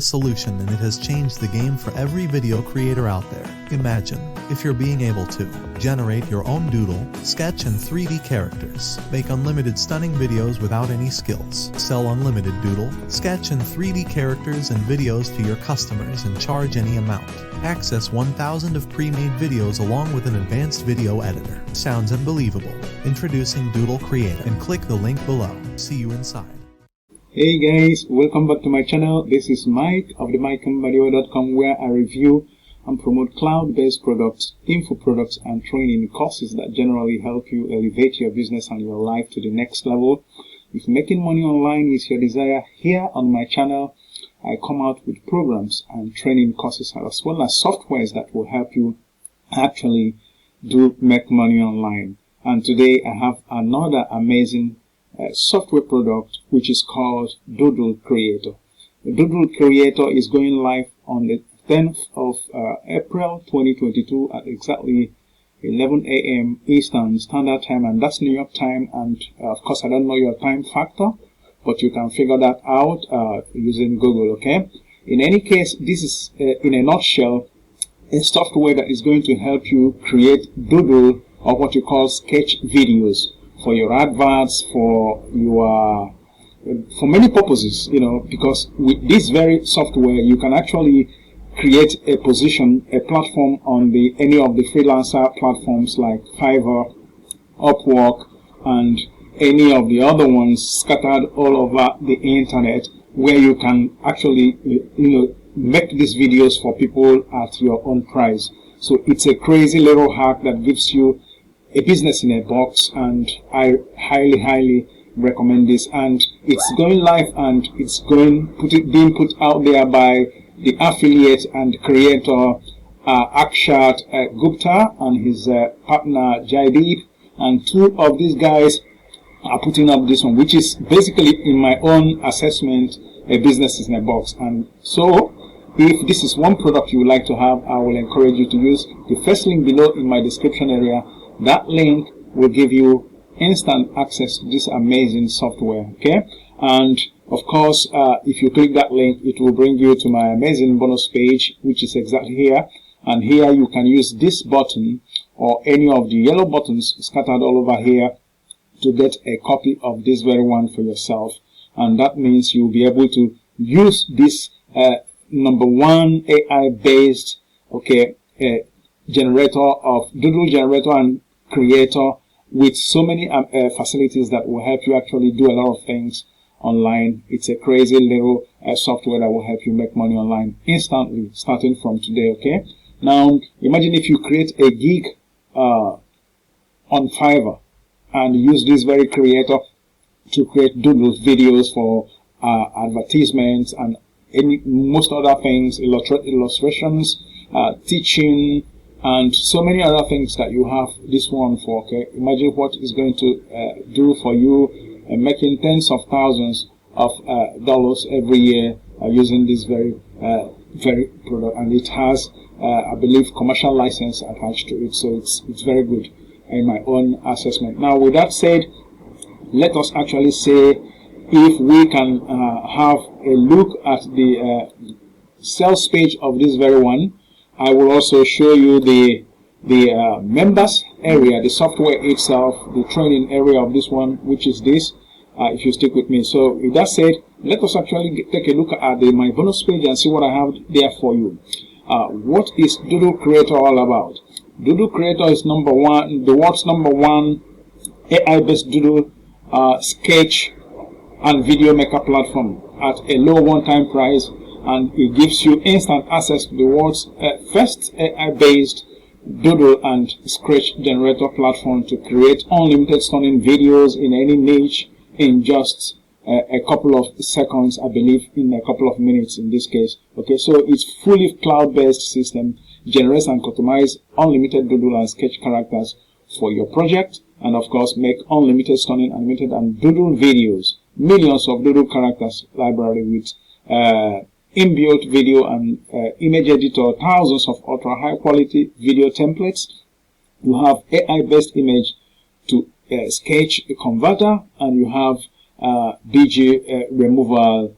solution, and it has changed the game for every video creator out there. Imagine if you're being able to generate your own doodle, sketch, and 3D characters, make unlimited stunning videos without any skills, sell unlimited doodle, sketch, and 3D characters and videos to your customers and charge any amount. Access 1,000 of pre-made videos along with an advanced video editor. Sounds unbelievable. Introducing DoodleCreator, and click the link below. See you inside. Hey guys, welcome back to my channel. This is Mike of the Mbadiwe.com, where I review and promote cloud-based products, info products, and training courses that generally help you elevate your business and your life to the next level. If making money online is your desire, here on my channel, I come out with programs and training courses as well as softwares that will help you actually make money online. And today I have another amazing software product which is called DoodleCreator. The DoodleCreator is going live on the 10th of April 2022 at exactly 11 a.m. Eastern Standard Time, and that's New York time. And of course I don't know your time factor, but you can figure that out using Google. Okay, in any case, this is in a nutshell a software that is going to help you create doodle, or what you call sketch videos, for your adverts, for your for many purposes, you know, because with this very software you can actually create a position, a platform on any of the freelancer platforms like Fivver, Upwork, and any of the other ones scattered all over the internet, where you can actually make these videos for people at your own price. So it's a crazy little hack that gives you a business in a box, and I highly recommend this. And it's going live, and it's being put out there by the affiliate and creator Akshat Gupta and his partner Jaideep, and two of these guys are putting up this one, which is basically, in my own assessment, a business in a box. And so if this is one product you would like to have, I will encourage you to use the first link below in my description area. That link will give you instant access to this amazing software. Okay, and of course if you click that link, it will bring you to my amazing bonus page, which is exactly here. And here you can use this button or any of the yellow buttons scattered all over here to get a copy of this very one for yourself. And that means you'll be able to use this #1 AI based generator of doodle generator and creator, with so many facilities that will help you actually do a lot of things online. It's a crazy little software that will help you make money online instantly, starting from today. Okay, now imagine if you create a gig on Fivver and use this very creator to create doodle videos for advertisements and most other things, illustrations, teaching, and so many other things that you have this one for. Okay, imagine what it's going to do for you, making tens of thousands of dollars every year using this very product. And it has I believe commercial license attached to it, so it's very good in my own assessment. Now with that said, let us actually say if we can have a look at the sales page of this very one. I will also show you the members area, the software itself, the training area of this one, which is this, if you stick with me. So with that said, let us actually take a look at my bonus page and see what I have there for you. What is DoodleCreator all about? DoodleCreator is the world's #1 AI-based doodle sketch and video maker platform at a low one-time price, and it gives you instant access to the world's first AI-based doodle and sketch generator platform to create unlimited stunning videos in any niche in just a couple of seconds, I believe in a couple of minutes in this case. Okay, so it's fully cloud-based system, generates and customize unlimited doodle and sketch characters for your project, and of course make unlimited stunning animated and doodle videos, millions of doodle characters library with inbuilt video and image editor, thousands of ultra high quality video templates. You have AI based image to sketch converter, and you have BG removal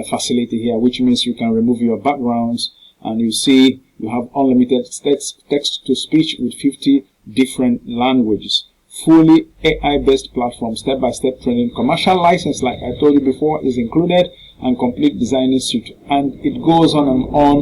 facility here, which means you can remove your backgrounds, and you see you have unlimited text to speech with 50 different languages. Fully AI-based platform, step-by-step training, commercial license, like I told you before, is included, and complete designing suite. And it goes on,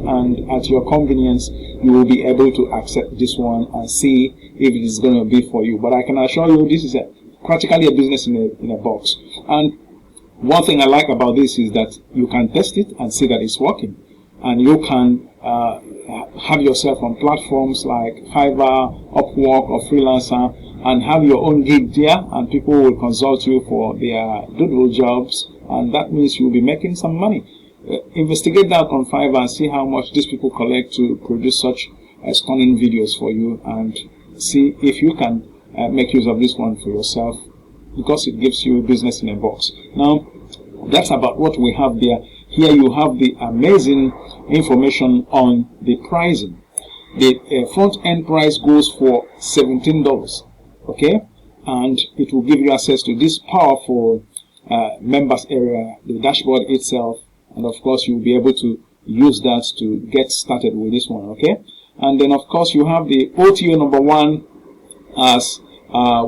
and at your convenience, you will be able to accept this one and see if it is going to be for you. But I can assure you, this is practically a business in a box. And one thing I like about this is that you can test it and see that it's working, and you can have yourself on platforms like Fivver, Upwork, or Freelancer, and have your own gig there, and people will consult you for their Doodle jobs, and that means you'll be making some money. Investigate that on Fivver and see how much these people collect to produce such stunning videos for you, and see if you can make use of this one for yourself, because it gives you business in a box. Now, that's about what we have there. Here you have the amazing information on the pricing. The front end price goes for $17. Okay, and it will give you access to this powerful members area, the dashboard itself, and of course you'll be able to use that to get started with this one. Okay, and then of course you have the OTO number 1 as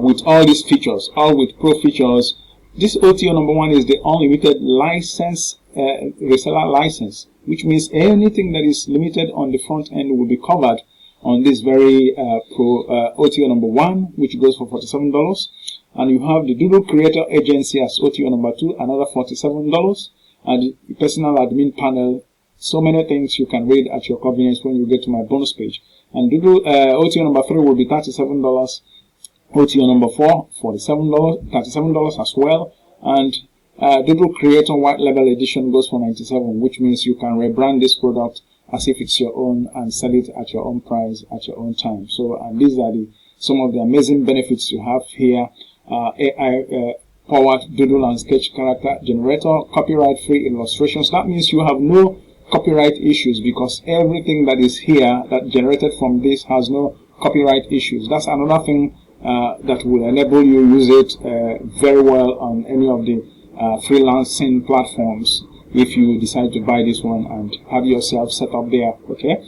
with all these features, all with pro features. This OTO number 1 is the unlimited license, reseller license, which means anything that is limited on the front end will be covered on this very OTO number 1, which goes for $47. And you have the DoodleCreator agency as OTO number 2, another $47, and the personal admin panel. So many things you can read at your convenience when you get to my bonus page. And OTO number 3 will be $37. OTO number 4, $37 as well. And DoodleCreator White Label Edition goes for $97, which means you can rebrand this product as if it's your own and sell it at your own price at your own time. So, and these are some of the amazing benefits you have here. AI powered Doodle and sketch character generator, copyright free illustrations. That means you have no copyright issues, because everything that is here that generated from this has no copyright issues. That's another thing that will enable you use it very well on any of the freelancing platforms, if you decide to buy this one and have yourself set up there. Okay,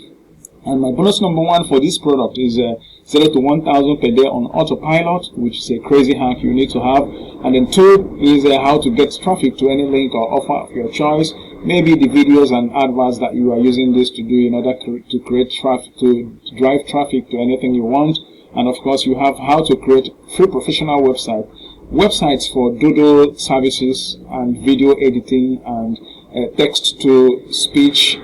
and my bonus number 1 for this product is 0 to 1,000 per day on autopilot, which is a crazy hack you need to have. And then 2 is how to get traffic to any link or offer of your choice, maybe the videos and adverts that you are using this to do in order to create traffic, to drive traffic to anything you want. And of course you have how to create free professional websites for Doodle services and video editing and text to speech,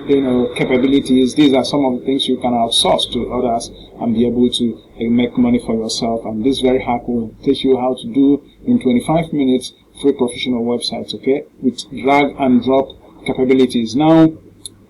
capabilities. These are some of the things you can outsource to others and be able to make money for yourself. And this very hack will teach you how to do in 25 minutes free professional websites, okay, with drag and drop capabilities. Now,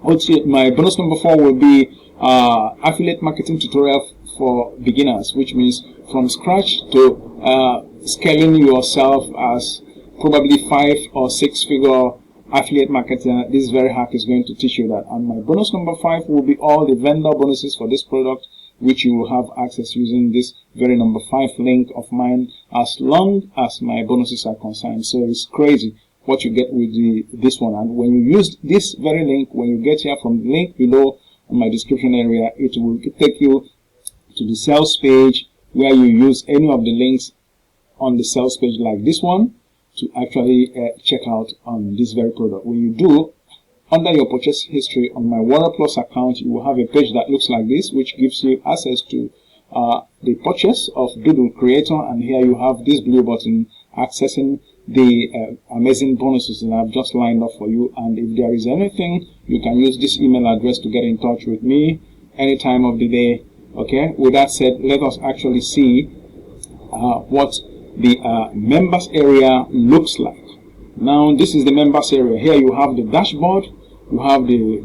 my bonus number 4 will be affiliate marketing tutorial for beginners, which means from scratch to scaling yourself as probably 5 or 6 figure affiliate marketer. This very hack is going to teach you that. And my bonus number 5 will be all the vendor bonuses for this product, which you will have access using this very number 5 link of mine, as long as my bonuses are concerned. So it's crazy what you get with this one. And when you use this very link, when you get here from the link below in my description area, it will take you to the sales page, where you use any of the links on the sales page like this one to actually check out on this very product. When you do, under your purchase history on my Warrior Plus account, you will have a page that looks like this, which gives you access to the purchase of DoodleCreator. And here you have this blue button accessing the amazing bonuses that I've just lined up for you. And if there is anything, you can use this email address to get in touch with me any time of the day. Okay, with that said, let us actually see what the members area looks like. Now, this is the members area. Here you have the dashboard, you have the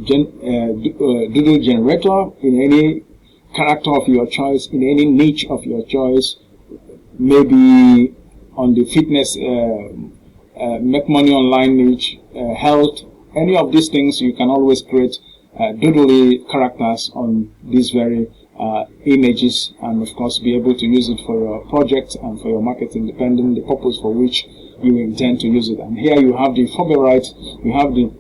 Doodle generator in any character of your choice, in any niche of your choice, maybe on the fitness, make money online niche, health, any of these things. You can always create Doodle characters on these very images, and of course be able to use it for your project and for your marketing, depending the purpose for which you intend to use it. And here you have the Fivver, you have the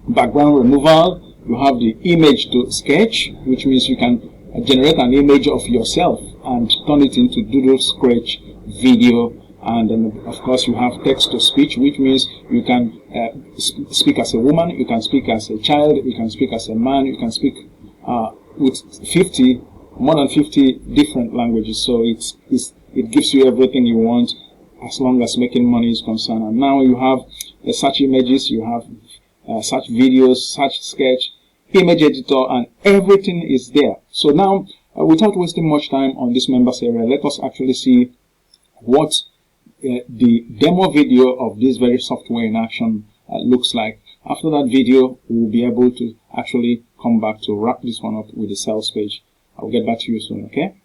background removal. You have the image to sketch, which means you can generate an image of yourself and turn it into Doodle Scratch video. And then of course you have text to speech, which means you can speak as a woman, you can speak as a child, you can speak as a man, you can speak with more than 50 different languages. So it gives you everything you want as long as making money is concerned. And now you have the search images, you have search videos, search sketch, image editor, and everything is there. So now without wasting much time on this members area, let us actually see what the demo video of this very software in action looks like. After that video, we will be able to actually come back to wrap this one up with the sales page. I'll get back to you soon, okay?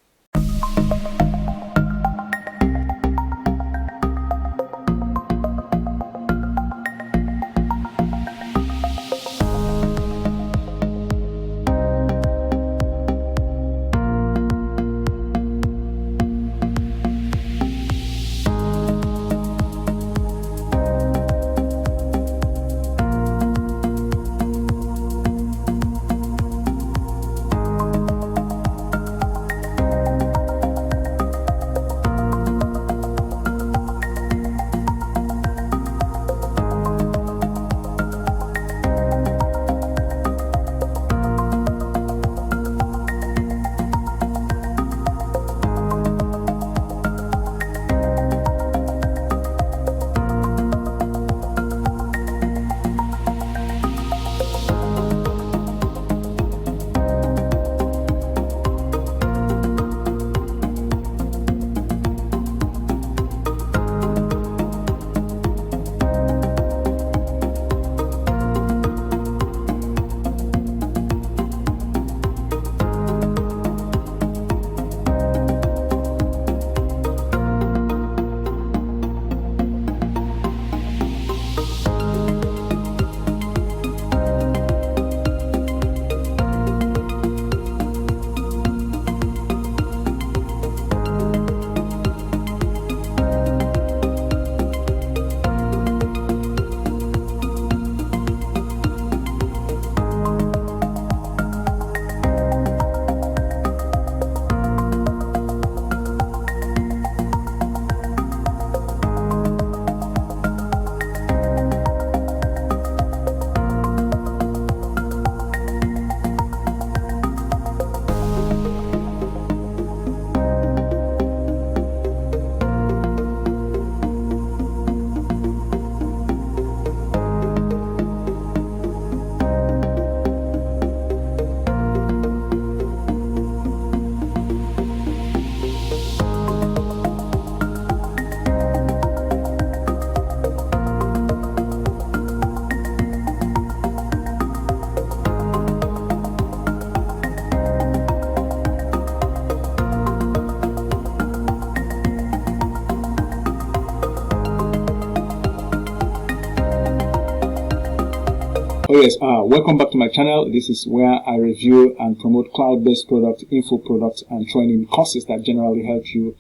Oh yes, welcome back to my channel. This is where I review and promote cloud-based products, info products, and training courses that generally help you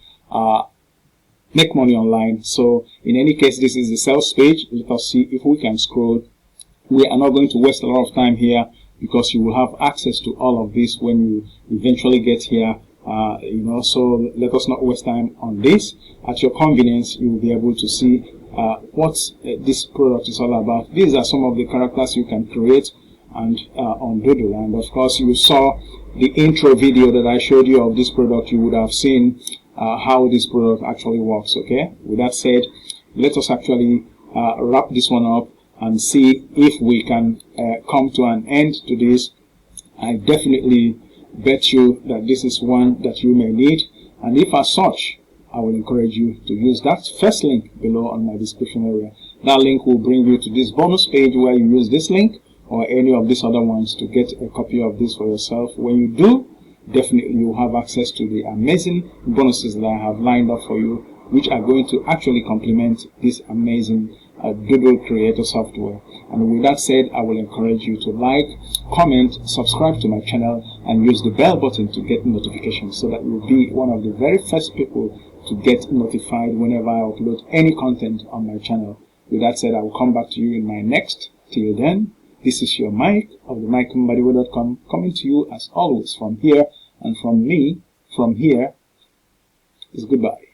make money online. So in any case, this is the sales page. Let us see if we can scroll. We are not going to waste a lot of time here because you will have access to all of this when you eventually get here. So let us not waste time on this. At your convenience, you will be able to see what this product is all about. These are some of the characters you can create and on Doodle. And of course, you saw the intro video that I showed you of this product. You would have seen how this product actually works. Okay. With that said, let us actually wrap this one up and see if we can come to an end to this. I definitely bet you that this is one that you may need, and if as such, I will encourage you to use that first link below on my description area. That link will bring you to this bonus page where you use this link or any of these other ones to get a copy of this for yourself. When you do, definitely you will have access to the amazing bonuses that I have lined up for you, which are going to actually complement this amazing DoodleCreator software. And with that said, I will encourage you to like, comment, subscribe to my channel, and use the bell button to get notifications so that you'll be one of the very first people to get notified whenever I upload any content on my channel. With that said, I will come back to you in my next. Till then, This is your Mike of the Mbadiwe.com coming to you as always from here, and from me, from here, is goodbye.